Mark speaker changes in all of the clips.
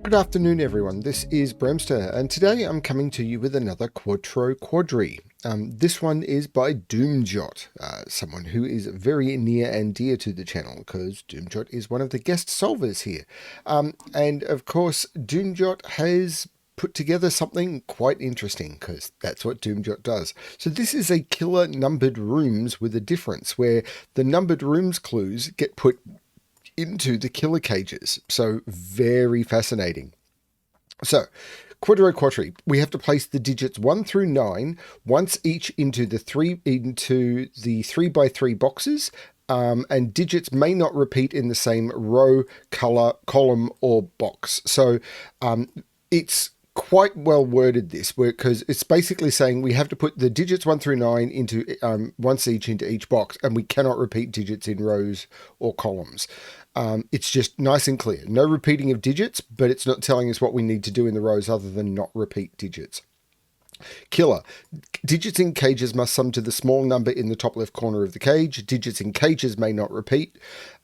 Speaker 1: Good afternoon, everyone. This is BremSter, and today I'm coming to you with another Quattroquadri. This one is by dumediat, someone who is very near and dear to the channel, because dumediat is one of the guest solvers here. And of course, dumediat has put together something quite interesting, because that's what dumediat does. So this is a killer numbered rooms with a difference, where the numbered rooms clues get put into the killer cages. So very fascinating. So Quattroquadri, we have to place the digits 1 through 9 once each into the 3x3 boxes, and digits may not repeat in the same row, column, or box. So it's quite well worded, this, because it's basically saying we have to put the digits 1 through 9 into once each into each box, and we cannot repeat digits in rows or columns. It's just nice and clear. No repeating of digits, but it's not telling us what we need to do in the rows other than not repeat digits. Killer. Digits in cages must sum to the small number in the top left corner of the cage. Digits in cages may not repeat.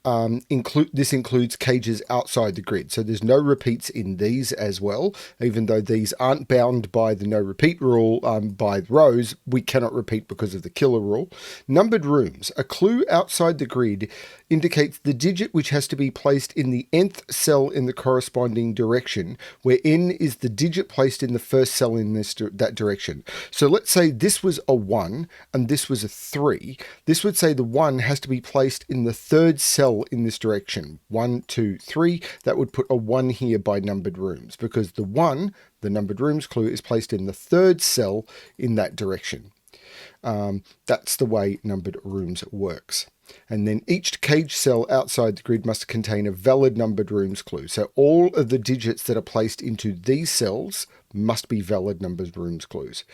Speaker 1: This includes cages outside the grid. So there's no repeats in these as well. Even though these aren't bound by the no repeat rule by rows, we cannot repeat because of the killer rule. Numbered rooms. A clue outside the grid indicates the digit which has to be placed in the nth cell in the corresponding direction, where n is the digit placed in the first cell in that direction. So let's say this was a 1 and this was a 3. This would say the 1 has to be placed in the third cell in this direction. 1, 2, 3. That would put a 1 here by numbered rooms, because the 1, the numbered rooms clue, is placed in the third cell in that direction. That's the way numbered rooms works. And then each cage cell outside the grid must contain a valid numbered rooms clue. So all of the digits that are placed into these cells must be valid numbered rooms clues.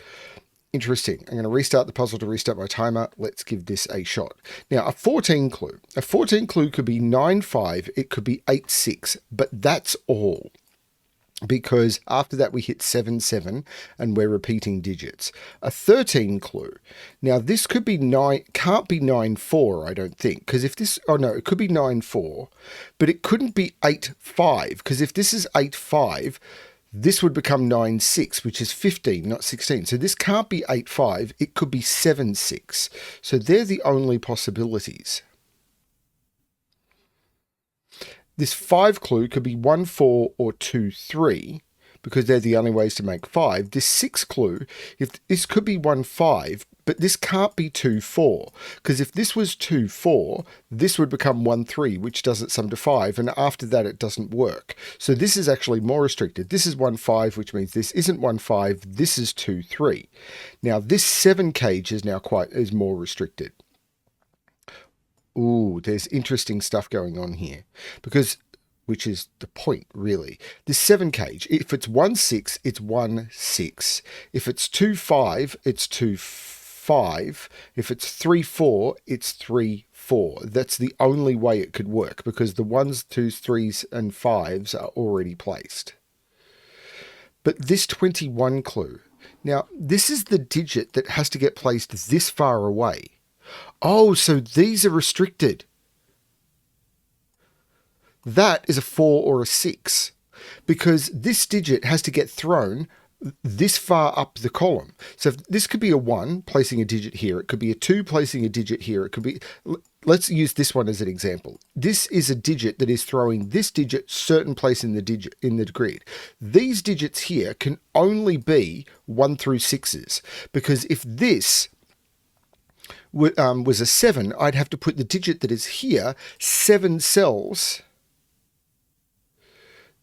Speaker 1: Interesting. I'm going to restart the puzzle to restart my timer. Let's give this a shot. Now, a 14 clue. A 14 clue could be 9, 5. It could be 8, 6. But that's all, because after that we hit 7, 7, and we're repeating digits. A 13 clue. Now this could be 9, can't be 9, 4, I don't think, because if this, oh no, it could be 9, 4, but it couldn't be 8, 5, because if this is 8, 5, this would become 9, 6, which is 15, not 16. So this can't be 8, 5, it could be 7, 6. So they're the only possibilities. This 5 clue could be 1, 4 or 2, 3, because they're the only ways to make 5. This 6 clue, if this could be 1, 5, but this can't be 2, 4, because if this was 2, 4, this would become 1, 3, which doesn't sum to 5, and after that it doesn't work. So this is actually more restricted. This is 1, 5, which means this isn't 1, 5, this is 2, 3. Now this 7 cage is now is more restricted. Ooh, there's interesting stuff going on here, because, which is the point, really. This 7 cage, if it's 1, 6, it's 1, 6. If it's 2, 5, it's 2, 5. If it's 3, 4, it's 3, 4. That's the only way it could work, because the 1s, 2s, 3s, and 5s are already placed. But this 21 clue, now this is the digit that has to get placed this far away. Oh, so these are restricted. That is a 4 or a 6, because this digit has to get thrown this far up the column. So if this could be a 1 placing a digit here, it could be a 2 placing a digit here, it could be, let's use this one as an example. This is a digit that is throwing this digit certain place in the grid. These digits here can only be 1 through 6s, because if this was a 7, I'd have to put the digit that is here 7 cells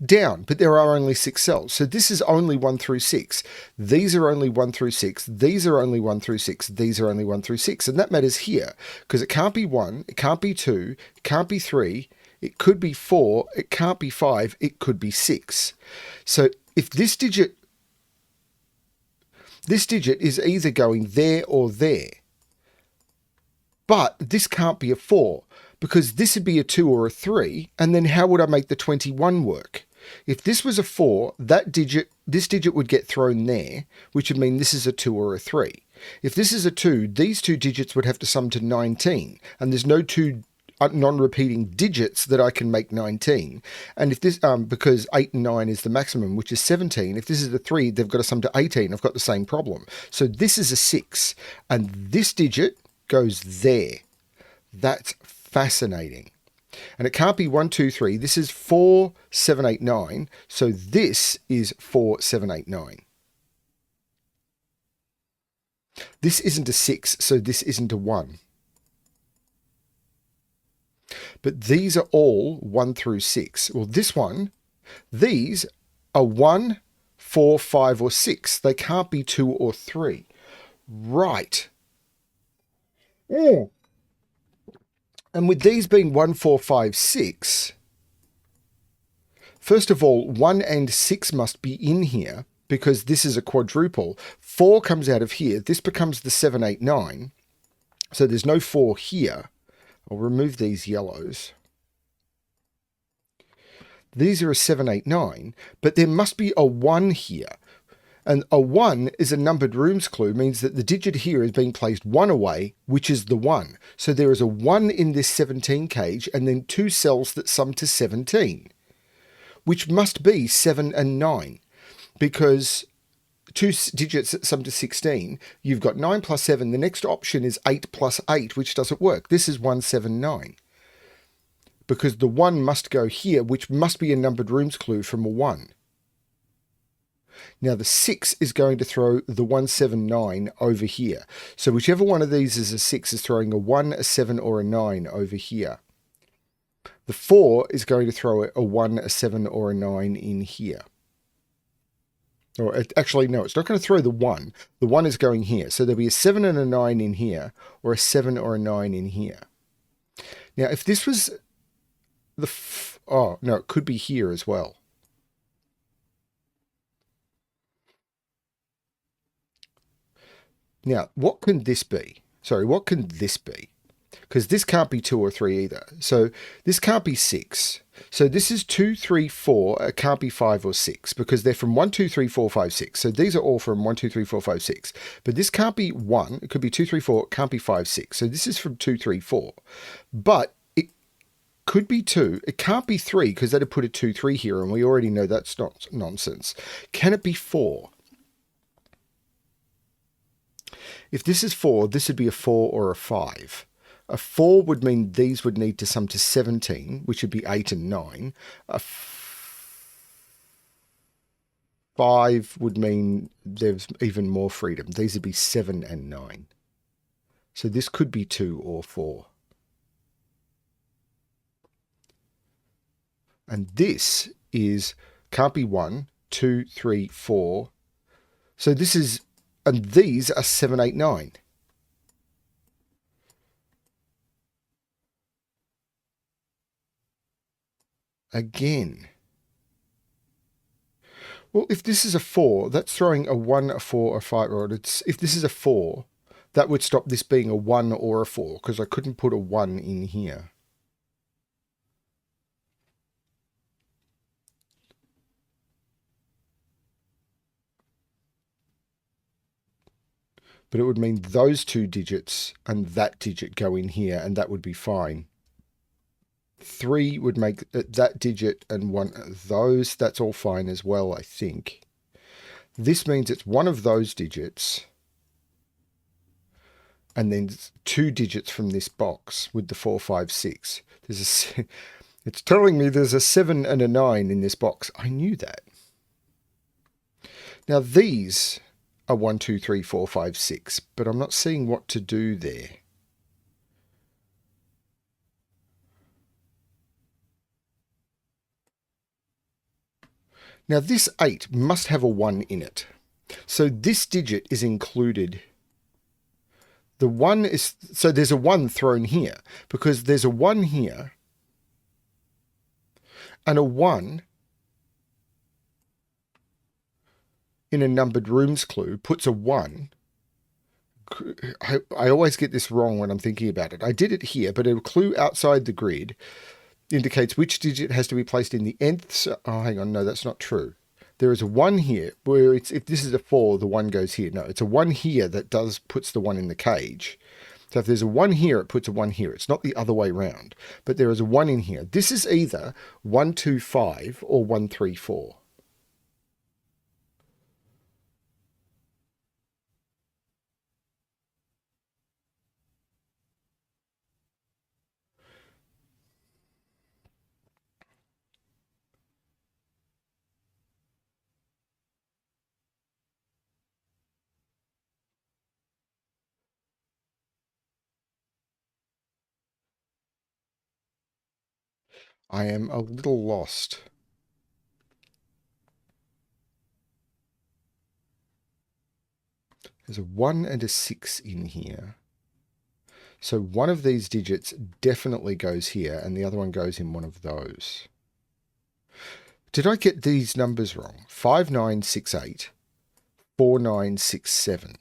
Speaker 1: down, but there are only 6 cells. So this is only 1 through 6. These are only 1 through 6. These are only 1 through 6. These are only 1 through 6. And that matters here, because it can't be 1, it can't be 2, it can't be 3, it could be 4, it can't be 5, it could be 6. So if this digit is either going there or there. But this can't be a 4, because this would be a 2 or a 3, and then how would I make the 21 work? If this was a 4, this digit would get thrown there, which would mean this is a 2 or a 3. If this is a 2, these two digits would have to sum to 19, and there's no 2 non-repeating digits that I can make 19. And if this, because 8 and 9 is the maximum, which is 17, if this is a 3, they've got to sum to 18. I've got the same problem. So this is a 6, and this digit goes there. That's fascinating. And it can't be 1, 2, 3. This is 4, 7, 8, 9. So this is 4, 7, 8, 9. This isn't a 6, so this isn't a 1. But these are all 1 through 6. Well, this one, these are 1, 4, 5, or 6. They can't be 2 or 3. Right. And with these being 1, 4, 5, 6, first of all, 1 and 6 must be in here because this is a quadruple. 4 comes out of here. This becomes the 7, 8, 9. So there's no 4 here. I'll remove these yellows. These are a 7, 8, 9, but there must be a 1 here. And a 1 is a numbered rooms clue, means that the digit here is being placed 1 away, which is the 1. So there is a 1 in this 17 cage and then 2 cells that sum to 17, which must be 7 and 9, because 2 digits that sum to 16, you've got 9 plus 7. The next option is 8 plus 8, which doesn't work. This is 1, 7, 9. Because the 1 must go here, which must be a numbered rooms clue from a 1. Now the 6 is going to throw the 1, 7, 9 over here. So whichever one of these is a 6 is throwing a 1, a 7, or a 9 over here. The 4 is going to throw a 1, a 7, or a 9 in here. Or actually, no, it's not going to throw the 1. The 1 is going here. So there'll be a 7 and a 9 in here, or a 7 or a 9 in here. Now, if this was the... oh, no, it could be here as well. Now, what can this be? Sorry, what can this be? Because this can't be 2 or 3 either. So this can't be 6. So this is 2, 3, 4. It can't be 5 or 6 because they're from 1, 2, 3, 4, 5, 6. So these are all from 1, 2, 3, 4, 5, 6. But this can't be 1. It could be 2, 3, 4. It can't be 5, 6. So this is from 2, 3, 4. But it could be 2. It can't be 3 because that'd put a 2, 3 here. And we already know that's not nonsense. Can it be 4? If this is 4, this would be a 4 or a 5. A 4 would mean these would need to sum to 17, which would be 8 and 9. A 5 would mean there's even more freedom. These would be 7 and 9. So this could be 2 or 4. And this is, can't be 1, 2, 3, 4. So this is, and these are 7, 8, 9. Again. Well, if this is a 4, that's throwing a 1, a 4, a 5, or if this is a 4, that would stop this being a 1 or a 4, because I couldn't put a 1 in here. But it would mean those 2 digits and that digit go in here, and that would be fine. 3 would make that digit and 1 of those. That's all fine as well, I think. This means it's one of those digits and then 2 digits from this box with the 4, 5, 6. There's a, it's telling me there's a 7 and a 9 in this box. I knew that. Now these are 1, 2, 3, 4, 5, 6, but I'm not seeing what to do there. Now this 8 must have a 1 in it. So this digit is included. The 1 is, so there's a 1 thrown here because there's a 1 here and a 1 in a numbered rooms clue puts a 1. I always get this wrong when I'm thinking about it. I did it here, but a clue outside the grid indicates which digit has to be placed in the nth. Oh, hang on. No, that's not true. There is a 1 here where it's, if this is a 4, the 1 goes here. No, it's a 1 here that puts the 1 in the cage. So if there's a 1 here, it puts a 1 here. It's not the other way round. But there is a 1 in here. This is either 125 or 134. I am a little lost. There's a 1 and a 6 in here. So one of these digits definitely goes here, and the other one goes in one of those. Did I get these numbers wrong? 5968, 4967.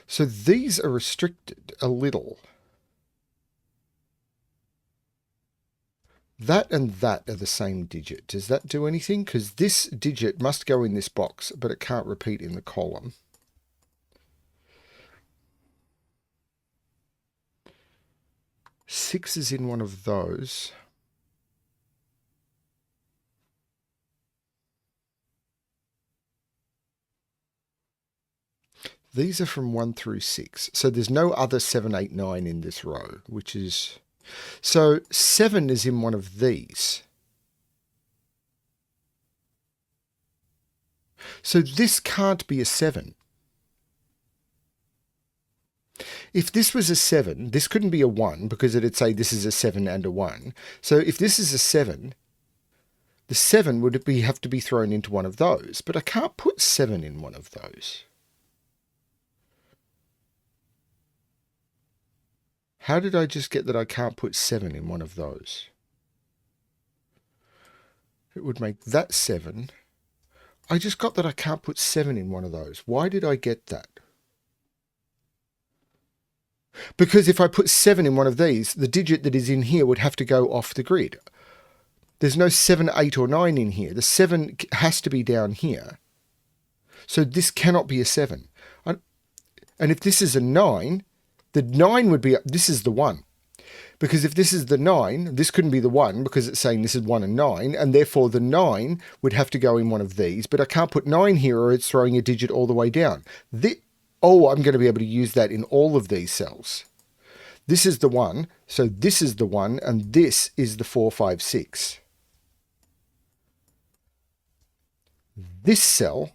Speaker 1: So these are restricted a little. That and that are the same digit. Does that do anything? Because this digit must go in this box, but it can't repeat in the column. Six is in one of those. These are from 1 through 6. So there's no other 7, 8, 9 in this row, which is... So 7 is in one of these. So this can't be a 7. If this was a 7, this couldn't be a 1 because it'd say this is a 7 and a 1. So if this is a 7, the 7 would have to be thrown into one of those. But I can't put 7 in one of those. How did I just get that I can't put 7 in one of those? It would make that 7. I just got that I can't put 7 in one of those. Why did I get that? Because if I put 7 in one of these, the digit that is in here would have to go off the grid. There's no 7, 8 or 9 in here. The 7 has to be down here. So this cannot be a 7. And if this is a 9, the 9 would be... This is the 1. Because if this is the 9, this couldn't be the 1 because it's saying this is 1 and 9, and therefore the 9 would have to go in one of these. But I can't put 9 here or it's throwing a digit all the way down. Oh, I'm going to be able to use that in all of these cells. This is the 1, so this is the 1, and this is the 4, 5, 6. This cell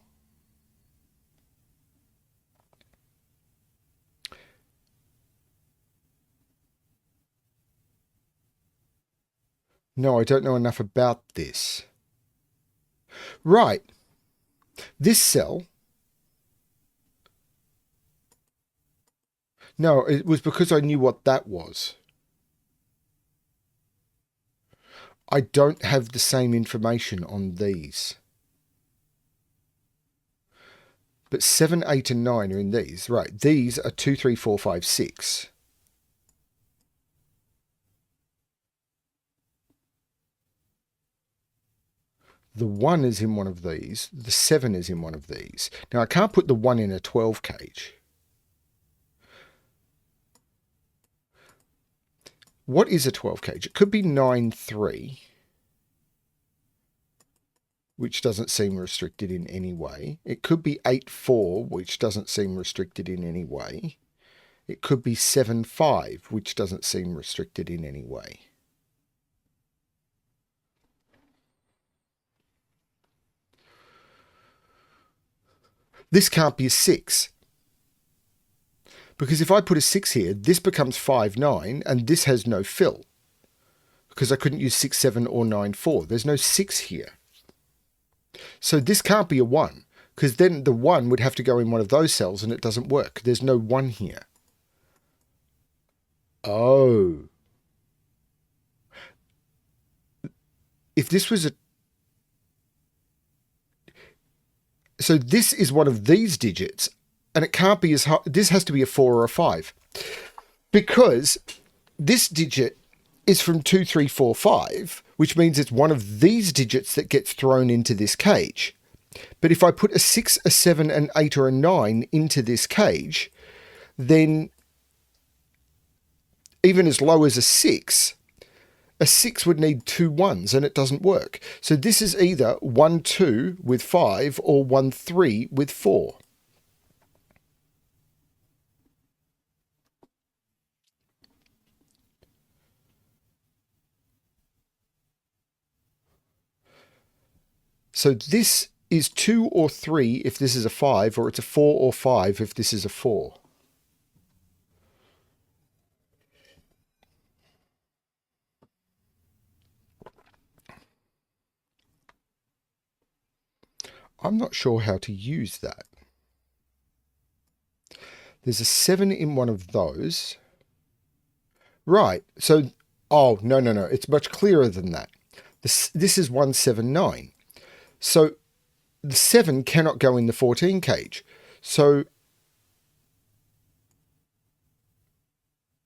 Speaker 1: no, I don't know enough about this. Right. This cell... No, it was because I knew what that was. I don't have the same information on these. But 7, 8 and 9 are in these. Right, these are 2, 3, 4, 5, 6. The 1 is in one of these. The 7 is in one of these. Now, I can't put the 1 in a 12 cage. What is a 12 cage? It could be 9, 3, which doesn't seem restricted in any way. It could be 8, 4, which doesn't seem restricted in any way. It could be 7, 5, which doesn't seem restricted in any way. This can't be a 6. Because if I put a 6 here, this becomes 5, 9, and this has no fill. Because I couldn't use 6, 7, or 9, 4. There's no 6 here. So this can't be a 1, because then the 1 would have to go in one of those cells, and it doesn't work. There's no 1 here. Oh. If this was a... So this is one of these digits, and it can't be as high. This has to be a 4 or a 5. Because this digit is from 2, 3, 4, 5, which means it's one of these digits that gets thrown into this cage. But if I put a 6, a 7, an 8 or a 9 into this cage, then even as low as a 6 would need 2 1s and it doesn't work. So this is either 1 2 with 5 or 1 3 with 4. So this is 2 or 3 if this is a 5, or it's a 4 or 5 if this is a 4. I'm not sure how to use that. There's a 7 in one of those. Right, so, oh, no, it's much clearer than that. This is 179. So the 7 cannot go in the 14 cage. So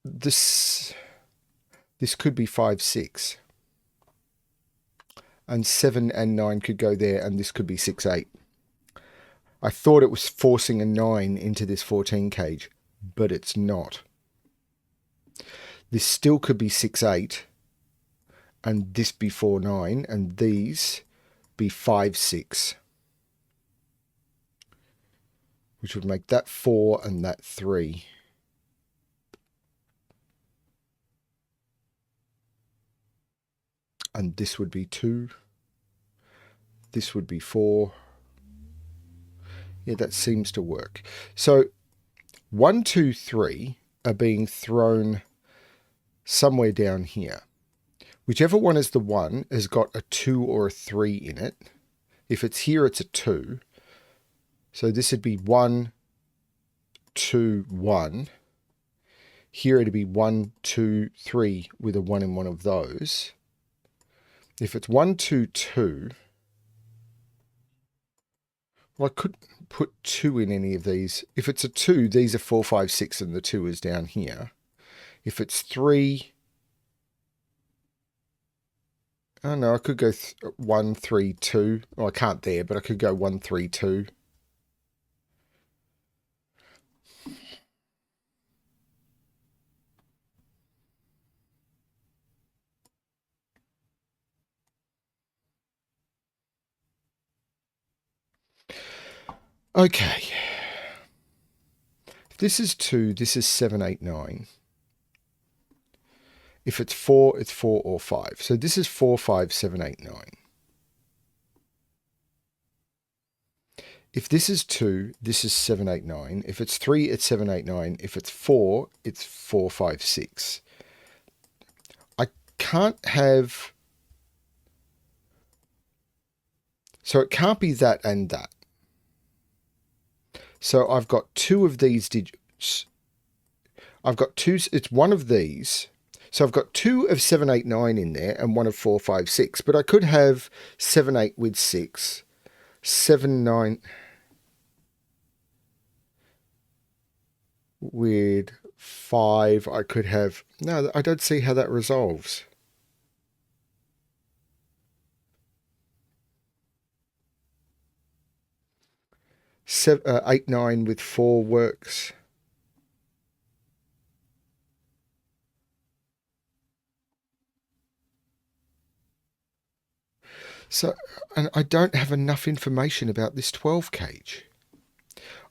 Speaker 1: this could be 5 6. And 7 and 9 could go there, and this could be 6 8. I thought it was forcing a 9 into this 14 cage, but it's not. This still could be 6 8, and this be 4 9, and these be 5 6. Which would make that 4 and that 3. And this would be 2. This would be 4. Yeah, that seems to work. So 1, 2, 3 are being thrown somewhere down here. Whichever one is the 1 has got a 2 or a 3 in it. If it's here, it's a 2. So this would be 1, 2, 1. Here it'd be 1, 2, 3 with a 1 in one of those. If it's 1, 2, 2, well, I could put 2 in any of these. If it's a 2, these are 4, 5, 6, and the 2 is down here. If it's 3, oh no, I could go 1, 3, 2. Well, I can't there, but I could go 1, 3, 2. Okay. If this is 2, this is 7, 8, 9. If it's 4, it's 4 or 5. So this is 4, 5, 7, 8, 9. If this is 2, this is 7, 8, 9. If it's 3, it's 7, 8, 9. If it's 4, it's 4, 5, 6. I can't have... So it can't be that and that. So I've got 2 of these digits. I've got 2, it's one of these. So I've got 2 of 7, 8, 9 in there and 1 of 4, 5, 6. But I could have 7, 8 with 6, 7, 9 with 5. I could have... No, I don't see how that resolves. 8, 9 with 4 works. So, and I don't have enough information about this 12 cage.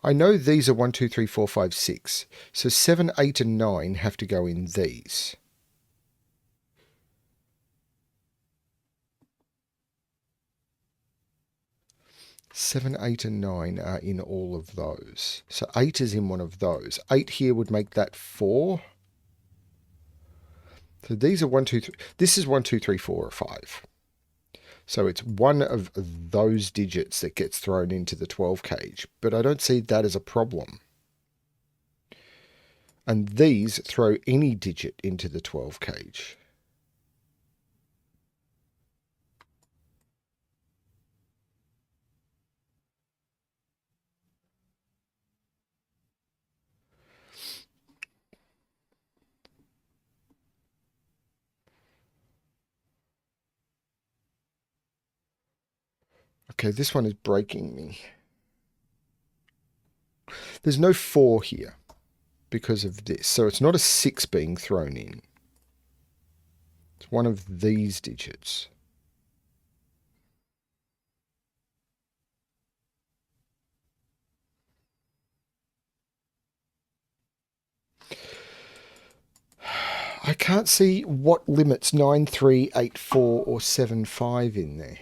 Speaker 1: I know these are 1, 2, 3, 4, 5, 6. So 7, 8 and 9 have to go in these. Seven, 8 and 9 are in all of those. So 8 is in one of those. 8 here would make that 4. So these are 1, 2, 3. This is 1, 2, 3, 4 or 5. So it's one of those digits that gets thrown into the 12 cage. But I don't see that as a problem. And these throw any digit into the 12 cage. Okay, this one is breaking me. There's no 4 here because of this. So it's not a 6 being thrown in. It's one of these digits. I can't see what limits 9384 or 75 in there.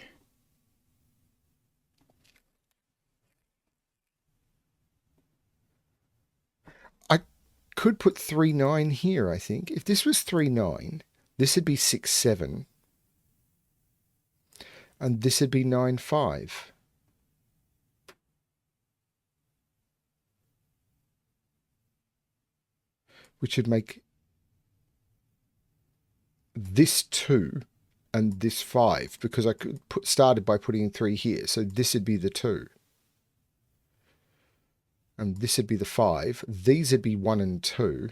Speaker 1: I could put 39 here, I think. If this was 39, this would be 67. And this would be 95. Which would make this 2 and this 5, because I could started by putting 3 here. So this would be the 2. And this would be the 5. These would be 1 and 2.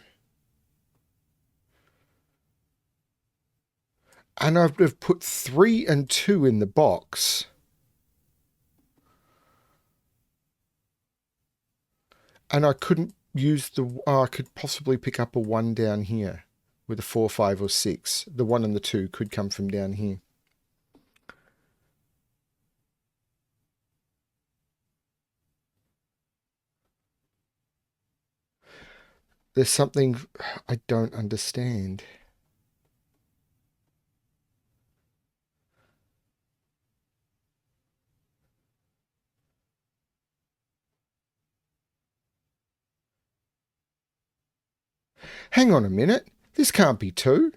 Speaker 1: And I've put 3 and 2 in the box. And I couldn't use the... Oh, I could possibly pick up a 1 down here with a 4, 5, or 6. The 1 and the 2 could come from down here. There's something I don't understand. Hang on a minute. This can't be 2.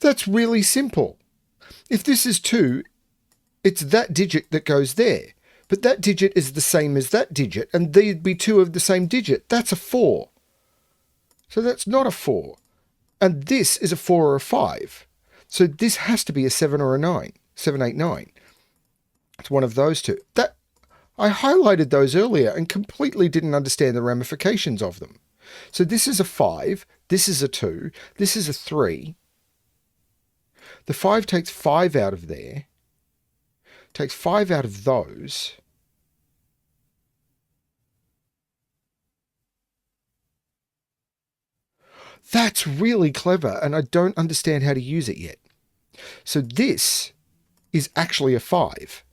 Speaker 1: That's really simple. If this is 2, it's that digit that goes there. But that digit is the same as that digit, and they'd be 2 of the same digit. That's a 4. So that's not a 4. And this is a 4 or a 5. So this has to be a 7 or a 9. 7, 8, 9. It's one of those two. That I highlighted those earlier and completely didn't understand the ramifications of them. So this is a 5, this is a 2, this is a 3. The 5 takes 5 out of there, takes 5 out of those. That's really clever, and I don't understand how to use it yet. So this is actually a 5.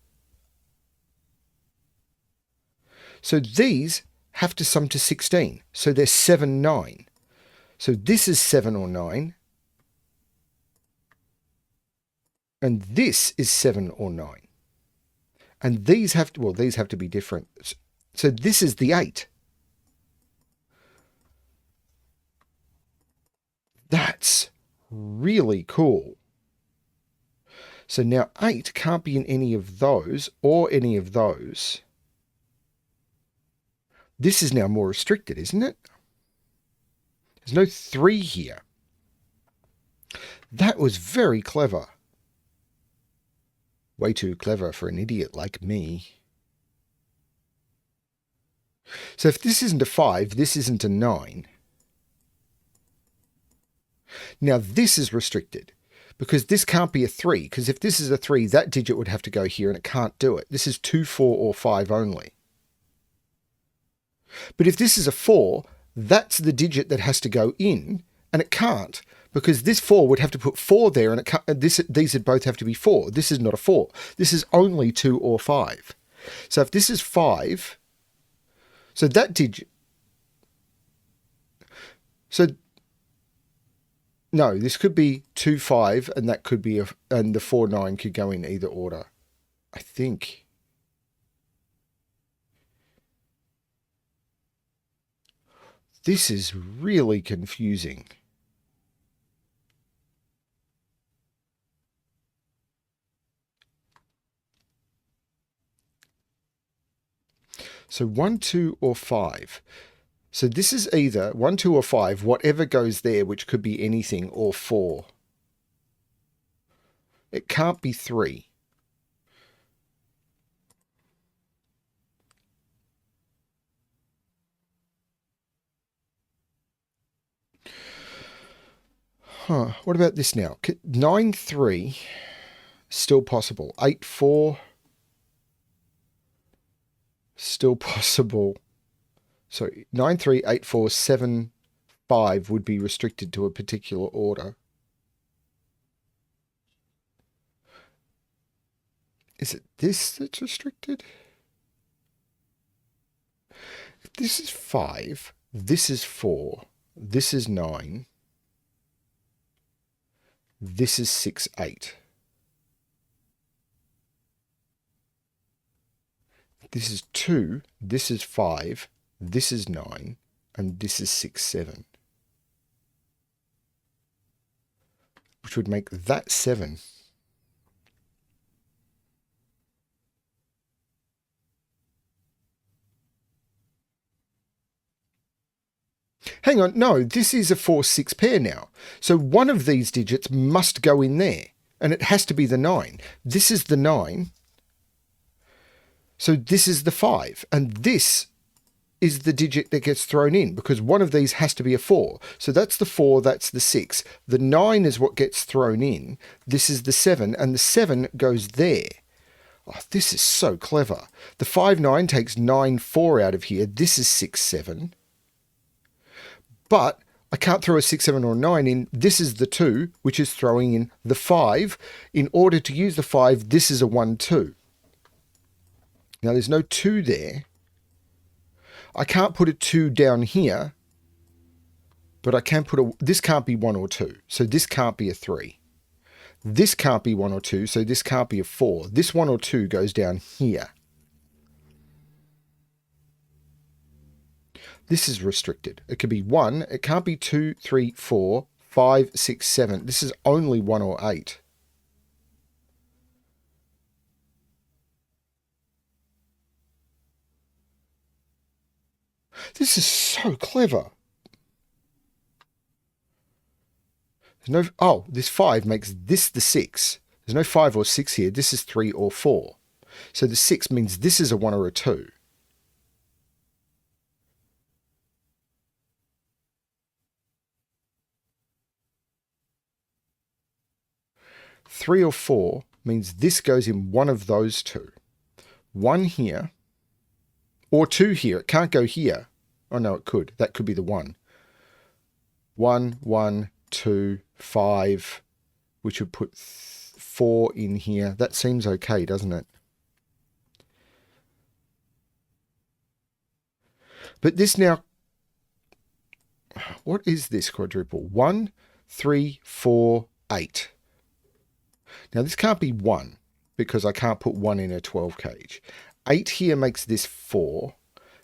Speaker 1: So these have to sum to 16. So they're 7, 9. So this is 7 or 9. And this is 7 or 9. And these have to, well, these have to be different. So this is the 8. That's really cool. So now 8 can't be in any of those or any of those. This is now more restricted, isn't it? There's no 3 here. That was very clever. Way too clever for an idiot like me. So if this isn't a 5, this isn't a 9. Now this is restricted because this can't be a 3, because if this is a 3, that digit would have to go here and it can't do it. This is 2, 4, or 5 only. But if this is a 4, that's the digit that has to go in, and it can't, because this 4 would have to put 4 there, and it can't, these would both have to be 4. This is not a 4. This is only 2 or 5. So if this is 5, so that digit... So, no, this could be 2, 5, and that could be and the 4, 9 could go in either order, I think. This is really confusing. So 1, 2, or 5. So this is either 1, 2, or 5, whatever goes there, which could be anything, or 4. It can't be 3. What about this now? 9, 3. Still possible. 8, 4. Still possible. So 9, 3, 8, 4, 7, 5 would be restricted to a particular order. Is it this that's restricted? If this is 5, this is 4, this is 9, this is 6, 8. This is 2, this is 5, this is 9, and this is 6, 7. Which would make that 7. Hang on, no, this is a 4-6 pair now. So one of these digits must go in there, and it has to be the 9. This is the 9. So this is the 5, and this is the digit that gets thrown in, because one of these has to be a 4. So that's the 4, that's the 6. The 9 is what gets thrown in. This is the 7, and the 7 goes there. Oh, this is so clever. The 5, 9 takes 9, 4 out of here. This is 6, 7. But I can't throw a 6, 7, or 9 in. This is the 2, which is throwing in the 5. In order to use the 5, this is a 1, 2. Now, there's no 2 there. I can't put a 2 down here, but I can put a... This can't be 1 or 2, so this can't be a 3. This can't be 1 or 2, so this can't be a 4. This 1 or 2 goes down here. This is restricted. It could be 1. It can't be 2, 3, 4, 5, 6, 7. This is only 1 or 8. This is so clever. There's no... Oh, this 5 makes this the 6. There's no 5 or 6 here. This is 3 or 4. So the 6 means this is a 1 or a 2. Three or 4 means this goes in one of those two. 1 here, or 2 here. It can't go here. Oh, no, it could. That could be the 1. 1, 1, 2, 5, which would put 4 in here. That seems okay, doesn't it? But this now... What is this quadruple? 1, 3, 4, 8. Now, this can't be 1, because I can't put 1 in a 12 cage. 8 here makes this 4.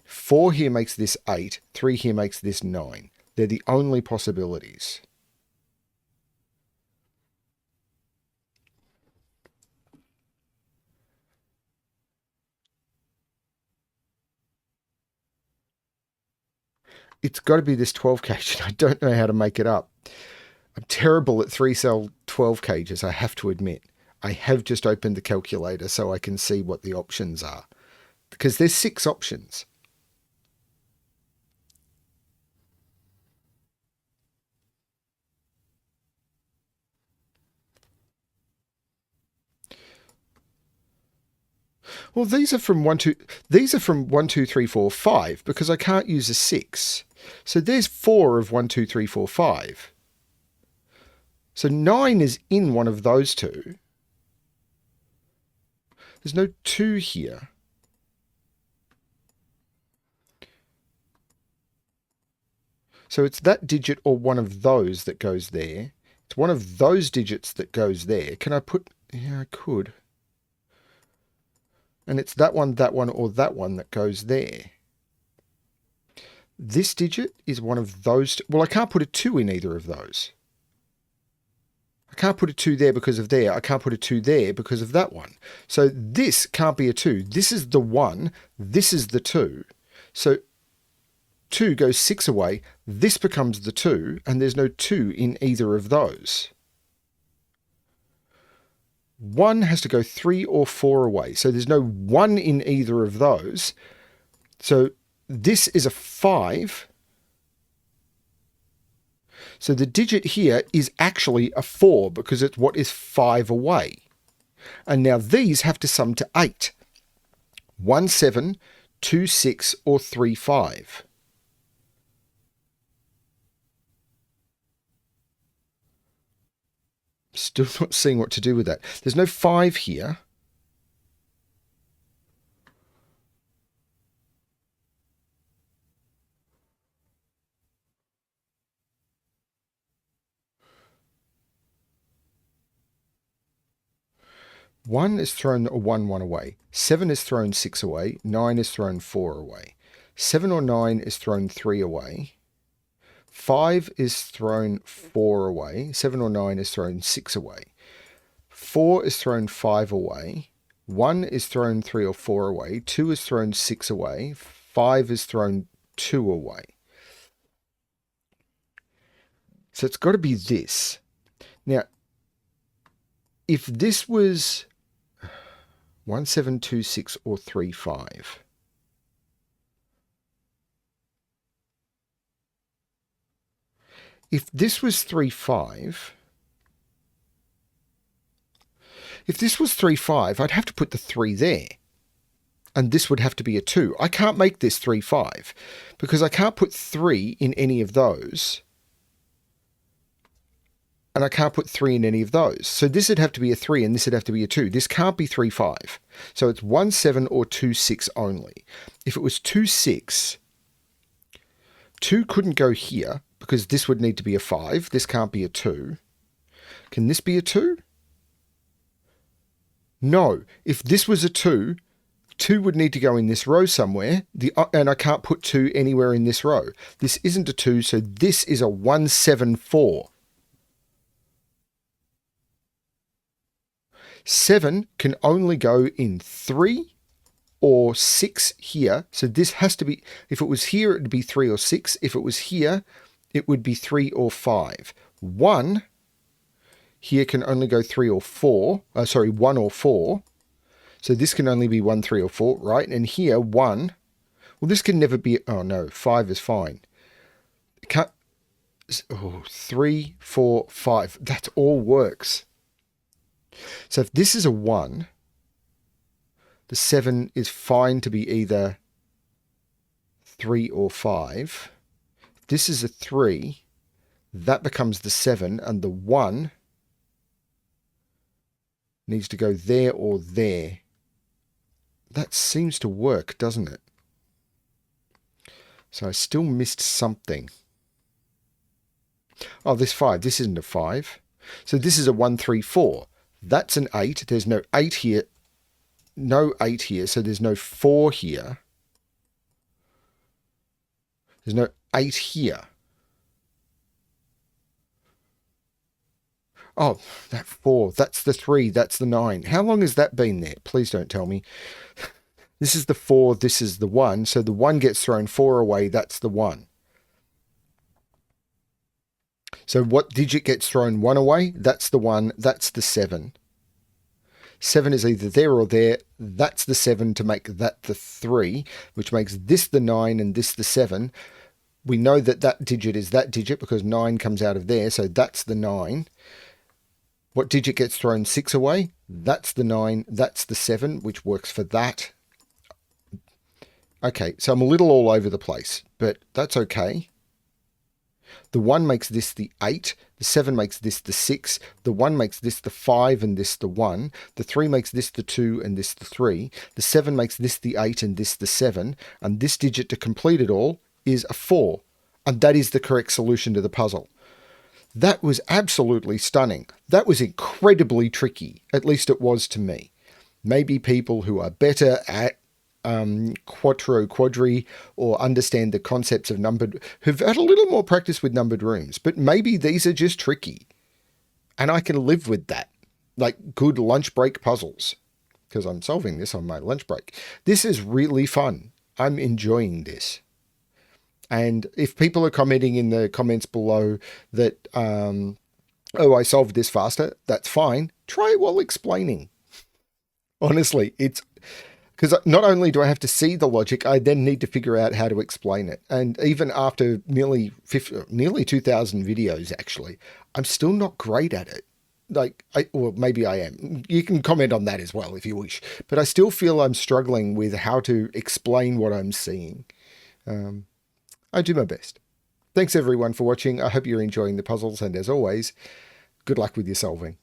Speaker 1: 4 here makes this 8. 3 here makes this 9. They're the only possibilities. It's got to be this 12 cage, and I don't know how to make it up. I'm terrible at 3-cell 12 cages, I have to admit. I have just opened the calculator so I can see what the options are. Because there's 6 options. Well, these are from 1, 2, 3, 4, 5, because I can't use a 6. So there's 4 of 1, 2, 3, 4, 5. So 9 is in one of those two. There's no 2 here. So it's that digit or one of those that goes there. It's one of those digits that goes there. Can I put... Yeah, I could. And it's that one, or that one that goes there. This digit is one of those... Well, I can't put a 2 in either of those. I can't put a 2 there because of there. I can't put a 2 there because of that one. So this can't be a 2. This is the 1. This is the 2. So 2 goes 6 away. This becomes the 2, and there's no 2 in either of those. 1 has to go 3 or 4 away. So there's no 1 in either of those. So this is a 5. So the digit here is actually a 4 because it's what is 5 away. And now these have to sum to 8. 1, 7, 2, 6, or 3, 5. Still not seeing what to do with that. There's no 5 here. One is thrown 1 away. 7 is thrown 6 away. 9 is thrown 4 away. 7 or 9 is thrown 3 away. 5 is thrown 4 away. 7 or 9 is thrown 6 away. 4 is thrown 5 away. 1 is thrown 3 or 4 away. 2 is thrown 6 away. 5 is thrown 2 away. So it's got to be this. Now, if this was 1, 7, 2, 6, or 3, 5. If this was 3, 5, if this was 3, 5, I'd have to put the 3 there. And this would have to be a 2. I can't make this 3, 5 because I can't put 3 in any of those. And I can't put 3 in any of those. So this would have to be a 3 and this would have to be a 2. This can't be 3, 5. So it's 1, 7 or 2, 6 only. If it was 2, 6, 2 couldn't go here because this would need to be a 5. This can't be a 2. Can this be a 2? No. If this was a 2, 2 would need to go in this row somewhere, and I can't put 2 anywhere in this row. This isn't a 2, so this is a 1, 7, 4. 7 can only go in 3 or 6 here. So this has to be, if it was here, it would be 3 or 6. If it was here, it would be 3 or 5. 1 here can only go 3 or 4. 1 or 4. So this can only be 1, 3, or 4, right? And here, 1. Well, this can never be, oh no, 5 is fine. It can't, 3, 4, 5. That all works. So if this is a 1, the 7 is fine to be either 3 or 5. If this is a 3, that becomes the 7, and the 1 needs to go there or there. That seems to work, doesn't it? So I still missed something. Oh, this 5. This isn't a 5. So this is a 1, 3, 4. That's an 8. There's no 8 here. No 8 here, so there's no 4 here. There's no 8 here. Oh, that 4. That's the 3. That's the 9. How long has that been there? Please don't tell me. This is the 4. This is the 1. So the 1 gets thrown 4 away. That's the 1. So what digit gets thrown 1 away? That's the 1. That's the 7. 7 is either there or there. That's the 7 to make that the 3, which makes this the 9 and this the 7. We know that that digit is that digit because 9 comes out of there. So that's the 9. What digit gets thrown 6 away? That's the 9. That's the 7, which works for that. Okay, so I'm a little all over the place, but that's okay. The 1 makes this the 8. The 7 makes this the 6. The 1 makes this the 5 and this the 1. The 3 makes this the 2 and this the 3. The 7 makes this the 8 and this the 7. And this digit to complete it all is a 4. And that is the correct solution to the puzzle. That was absolutely stunning. That was incredibly tricky. At least it was to me. Maybe people who are better at Quattroquadri or understand the concepts of numbered, who've had a little more practice with numbered rooms, but maybe these are just tricky. And I can live with that. Like good lunch break puzzles. Because I'm solving this on my lunch break. This is really fun. I'm enjoying this. And if people are commenting in the comments below that, oh, I solved this faster, that's fine. Try it while explaining. Honestly, it's because not only do I have to see the logic, I then need to figure out how to explain it. And even after nearly 2,000 videos, actually, I'm still not great at it. or maybe I am. You can comment on that as well if you wish. But I still feel I'm struggling with how to explain what I'm seeing. I do my best. Thanks everyone for watching. I hope you're enjoying the puzzles, and as always, good luck with your solving.